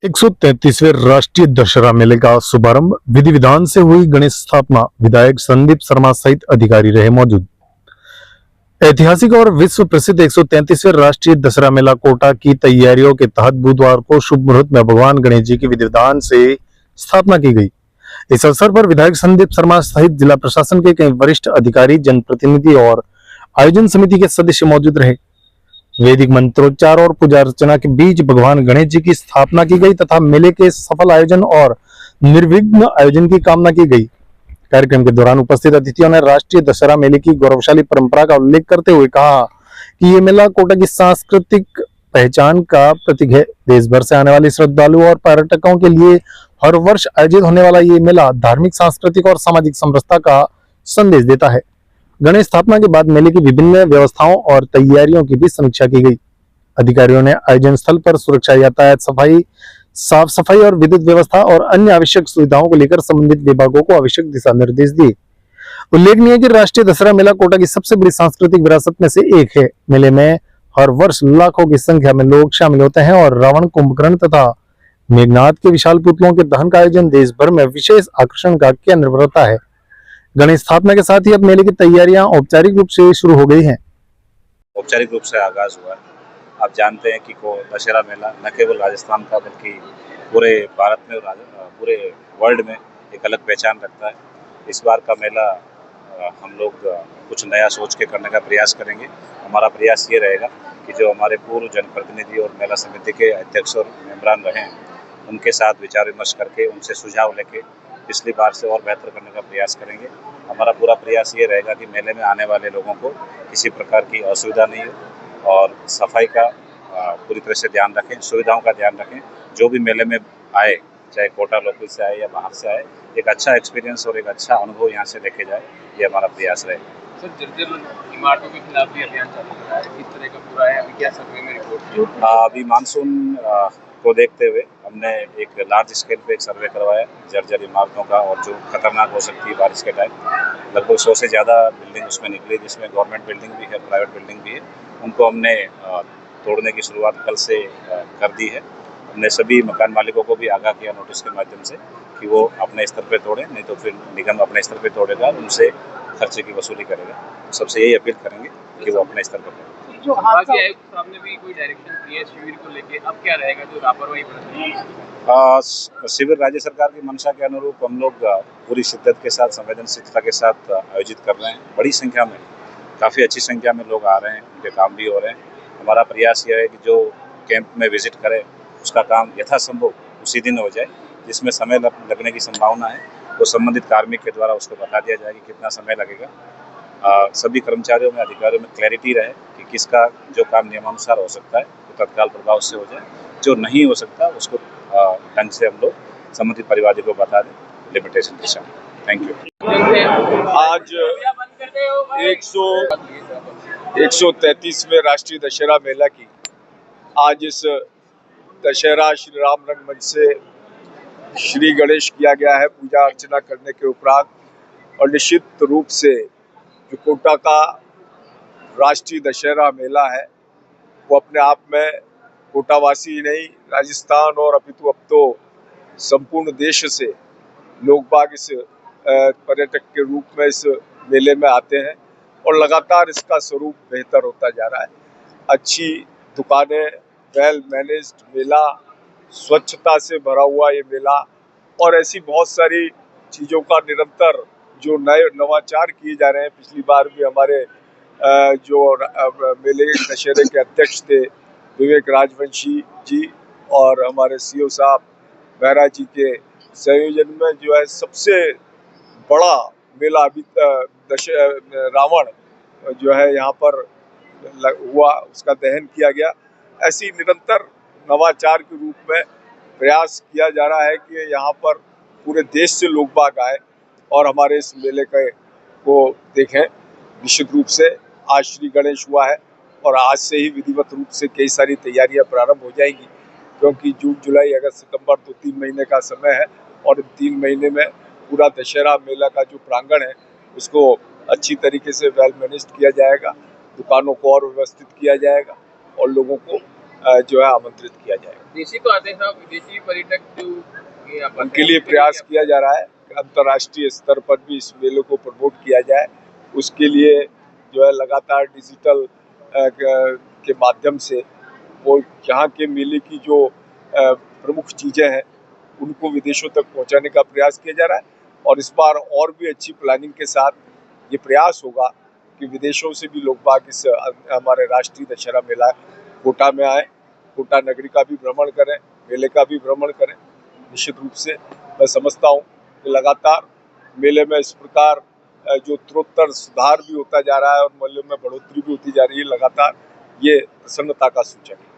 133वें राष्ट्रीय दशहरा मेले का शुभारंभ विधि विधान से हुई। गणेश स्थापना विधायक संदीप शर्मा सहित अधिकारी रहे मौजूद। ऐतिहासिक और विश्व प्रसिद्ध 133वें राष्ट्रीय दशहरा मेला कोटा की तैयारियों के तहत बुधवार को शुभ मुहूर्त में भगवान गणेश जी की विधि विधान से स्थापना की गई। इस अवसर पर विधायक संदीप शर्मा सहित जिला प्रशासन के कई वरिष्ठ अधिकारी, जनप्रतिनिधि और आयोजन समिति के सदस्य मौजूद रहे। वैदिक मंत्रोच्चार और पूजा अर्चना के बीच भगवान गणेश जी की स्थापना की गई तथा मेले के सफल आयोजन और निर्विघ्न आयोजन की कामना की गई। कार्यक्रम के दौरान उपस्थित अतिथियों ने राष्ट्रीय दशहरा मेले की गौरवशाली परंपरा का उल्लेख करते हुए कहा कि ये मेला कोटा की सांस्कृतिक पहचान का प्रतीक है। देश भर से आने वाले श्रद्धालुओं और पर्यटकों के लिए हर वर्ष आयोजित होने वाला ये मेला धार्मिक, सांस्कृतिक और सामाजिक समरसता का संदेश देता है। गणेश स्थापना के बाद मेले की विभिन्न व्यवस्थाओं और तैयारियों की भी समीक्षा की गई। अधिकारियों ने आयोजन स्थल पर सुरक्षा, यातायात, साफ सफाई और विद्युत व्यवस्था और अन्य आवश्यक सुविधाओं को लेकर संबंधित विभागों को आवश्यक दिशा निर्देश दिए। उल्लेखनीय है कि राष्ट्रीय दशहरा मेला कोटा की सबसे बड़ी सांस्कृतिक विरासत में से एक है। मेले में हर वर्ष लाखों की संख्या में लोग शामिल होते हैं और रावण, कुंभकर्ण तथा मेघनाथ के विशाल पुतलों के दहन का आयोजन देश भर में विशेष आकर्षण का केंद्र रहता है। गणेश स्थापना के साथ ही अब मेले की तैयारियां औपचारिक रूप से शुरू हो गई हैं। औपचारिक रूप से आगाज हुआ है। आप जानते हैं कि दशहरा मेला न केवल राजस्थान का बल्कि पूरे भारत में और पूरे वर्ल्ड में एक अलग पहचान रखता है। इस बार का मेला हम लोग कुछ नया सोच के करने का प्रयास करेंगे। हमारा प्रयास ये रहेगा कि जो हमारे पूर्व जनप्रतिनिधि और मेला समिति के अध्यक्ष और मेंबरान रहे हैं, उनके साथ विचार विमर्श करके उनसे सुझाव लेके पिछली बार से और बेहतर करने का प्रयास करेंगे। हमारा पूरा प्रयास ये रहेगा कि मेले में आने वाले लोगों को किसी प्रकार की असुविधा नहीं हो और सफाई का पूरी तरह से ध्यान रखें, सुविधाओं का ध्यान रखें। जो भी मेले में आए, चाहे कोटा लोकल से आए या बाहर से आए, एक अच्छा एक्सपीरियंस और एक अच्छा अनुभव यहाँ से लेके जाए, ये हमारा प्रयास रहेगा। सर, जर्जर इमारतों के खिलाफ भी अभियान चालू हो रहा है, किस तरह का पूरा है, अभी क्या सर्वे में रिपोर्ट? अभी मानसून को देखते हुए हमने एक लार्ज स्केल पे एक सर्वे करवाया जर्जर इमारतों का, और जो खतरनाक हो सकती है बारिश के टाइम। लगभग 100 से ज़्यादा बिल्डिंग उसमें निकली, जिसमें गवर्नमेंट बिल्डिंग भी है, प्राइवेट बिल्डिंग भी है। उनको हमने तोड़ने की शुरुआत कल से कर दी है। हमने सभी मकान मालिकों को भी आगाह किया नोटिस के माध्यम से कि वो अपने स्तर पर तोड़ें, नहीं तो फिर निगम अपने स्तर पर तोड़ेगा, उनसे खर्चे की वसूली करेगा। सबसे यही अपील करेंगे कि वो अपने स्तर पर करें। जो हादसा आयुक्त साहब ने भी कोई डायरेक्शन दी है शिविर को लेके, अब क्या रहेगा जो लापरवाही बरत रही है? शिविर राज्य सरकार की मंशा के अनुरूप हम लोग पूरी शिद्दत के साथ, संवेदनशीलता के साथ आयोजित कर रहे हैं। बड़ी संख्या में, काफ़ी अच्छी संख्या में लोग आ रहे हैं, उनके काम भी हो रहे हैं। हमारा प्रयास यह है कि जो कैंप में विजिट करे उसका काम यथासंभव उसी दिन हो जाए। जिसमें समय लगने की संभावना है वो संबंधित कार्मिक के द्वारा उसको बता दिया जाए कि कितना समय लगेगा। सभी कर्मचारियों में, अधिकारियों में क्लैरिटी रहे कि किसका जो काम नियमानुसार हो सकता है वो तत्काल प्रभाव से हो जाए, जो नहीं हो सकता उसको ढंग से हम लोग संबंधित परिवादी को बता दें लिमिटेशन के साथ। Thank you. आज 133वें राष्ट्रीय दशहरा मेला की आज इस दशहरा श्री राम रंगमंच से श्री गणेश किया गया है पूजा अर्चना करने के उपरांत। और निश्चित रूप से जो कोटा का राष्ट्रीय दशहरा मेला है वो अपने आप में कोटावासी ही नहीं, राजस्थान और अपितु अब तो संपूर्ण देश से लोग बाग इस पर्यटक के रूप में इस मेले में आते हैं और लगातार इसका स्वरूप बेहतर होता जा रहा है। अच्छी दुकानें, वेल मैनेज्ड मेला, स्वच्छता से भरा हुआ ये मेला और ऐसी बहुत सारी चीज़ों का निरंतर जो नए नवाचार किए जा रहे हैं। पिछली बार भी हमारे जो मेले दशहरे के अध्यक्ष थे विवेक राजवंशी जी और हमारे सीओ साहब बैरा जी के संयोजन में जो है सबसे बड़ा मेला अभी रावण जो है यहाँ पर हुआ, उसका दहन किया गया। ऐसी निरंतर नवाचार के रूप में प्रयास किया जा रहा है कि यहाँ पर पूरे देश से लोग बाग आए और हमारे इस मेले को देखें। निश्चित रूप से आज श्री गणेश हुआ है और आज से ही विधिवत रूप से कई सारी तैयारियां प्रारंभ हो जाएंगी, क्योंकि जून, जुलाई, अगस्त, सितंबर तो 3 महीने का समय है और 3 महीने में पूरा दशहरा मेला का जो प्रांगण है उसको अच्छी तरीके से वेल मैनेज्ड किया जाएगा, दुकानों को और व्यवस्थित किया जाएगा और लोगों को जो है आमंत्रित किया जाएगा। देशी तो आते हैं साहब, विदेशी पर्यटक जो यहाँ पर उनके लिए प्रयास किया जा रहा है कि अंतर्राष्ट्रीय स्तर पर भी इस मेले को प्रमोट किया जाए। उसके लिए जो है लगातार डिजिटल के माध्यम से वो यहाँ के मेले की जो प्रमुख चीज़ें हैं उनको विदेशों तक पहुँचाने का प्रयास किया जा रहा है। और इस बार और भी अच्छी प्लानिंग के साथ ये प्रयास होगा कि विदेशों से भी लोग बाग इस हमारे राष्ट्रीय दशहरा मेला कोटा में आए, कोटा नगरी का भी भ्रमण करें, मेले का भी भ्रमण करें। निश्चित रूप से मैं समझता हूँ कि लगातार मेले में इस प्रकार जो उत्तरोत्तर सुधार भी होता जा रहा है और मूल्यों में बढ़ोतरी भी होती जा रही है, लगातार ये प्रसन्नता का सूचक है।